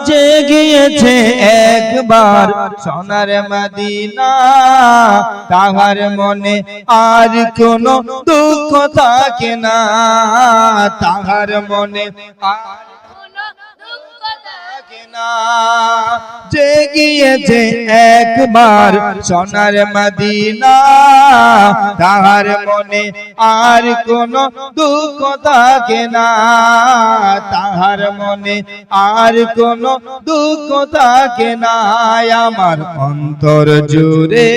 যে গিয়েছে একবার সোনার মদিনা, তাহার মনে আর কোনো দুঃখ থাকে না, তাহার মনে আর যে গিয়েছে একবার সোনার মদিনা, তাহার মনে আর কোনো দুঃখ থাকে না, তাহার মনে আর কোনো দুঃখ থাকে না। আমার অন্তর জুড়ে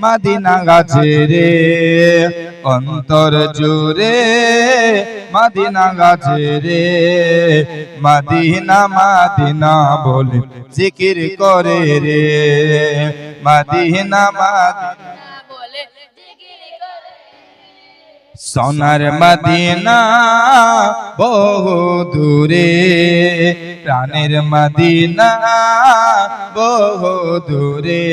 মদিনা গাছে রে, অন্তর জুড়ে মদিনা গাছে রে, মদিনা মদিনা বলে জিকির করে রে, মদিনা মদিনা বলে জিকির করে। সোনার মদিনা বহু দূরে, প্রাণের মদিনা বহু দূরে,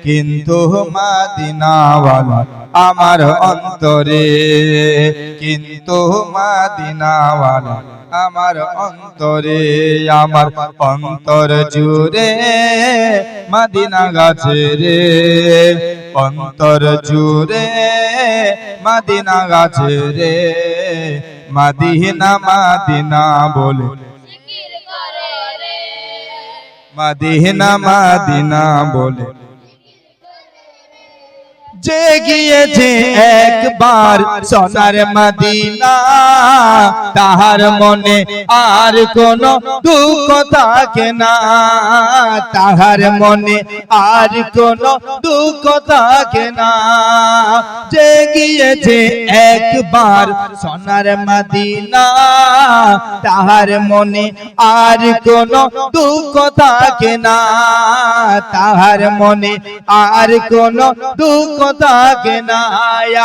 কিন্তু মদিনাওয়ালা আমার অন্তরে, কিন্তু মদিনাওয়ালা আমার অন্তরে। আমার অন্তর জুড়ে মদিনা গাছে রে, অন্তর জুড়ে মদিনা গাছে রে, মদিনা মদিনা বলে মদিনা মদিনা বলে। যে গিয়েছে একবার সোনার মদিনা, তাহার মনে আর কোনো দুঃখ থাকে না, তাহার মনে আর কোনো দুঃখ থাকে না। যে গিয়েছে একবার সোনার মদিনা, তাহার মনে আর কোনো দুঃখ থাকে না, তাহার মনে আর কোনো দুঃখ থাকে না।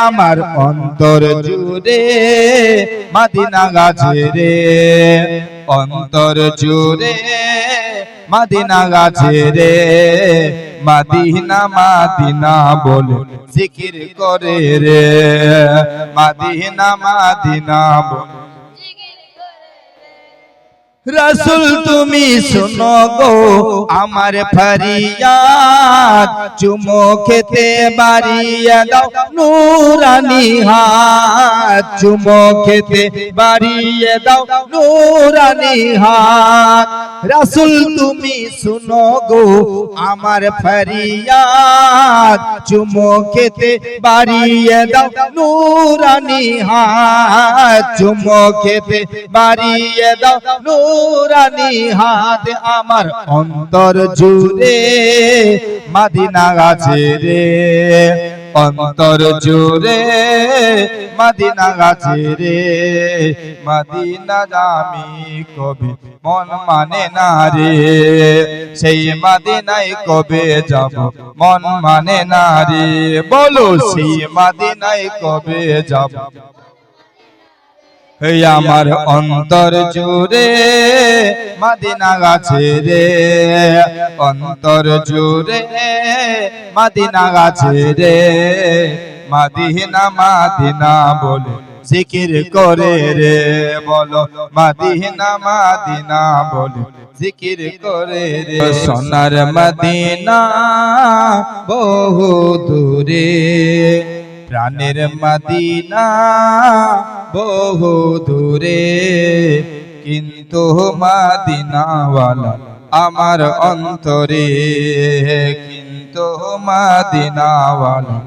আমার অন্তর জুড়ে মদিনা গাছে রে, অন্তর জুড়ে মদিনা গাছে রে, মদিনা মদিনা বলে জিকির করে রে, মদিনা মদিনা বলে। রসুল তুমি শুনো গো আমার ফরিয়াদ, চুমো খেতে বাড়িয়ে দাও নূরানি হাত, চুমো খেতে বাড়িয়ে দাও নূরানি হাত। রসুল তুমি শুনো গো আমার ফরিয়াদ, চুমো খেতে বাড়িয়ে দাও নূরানি হাত, চুমো খেতে বাড়িয়ে দাও নূরানি হাত। আমার অন্তর জুড়ে মদিনা গাছে রে, অন্তর জুড়ে মদিনা গাছে রে, মদিনা আমি কবে মন মানে না রে, সেই মদিনায় কবে যাব মন মানে না রে, বলো সেই মদিনায় কবে যাব। আমার অন্তর জুড়ে মদিনা গাছে রে, অন্তর জুড়ে মদিনা গাছে রে, মদিনা মদিনা বলে জিকির করে রে, বলো মদিনা মদিনা বলে জিকির করে রে। সোনার মদিনা বহু দূরে, প্রাণের মদিনা বহু দূরে, কিন্তু মদিনাওয়ালা আমার অন্তরে, কিন্তু মদিনাওয়ালা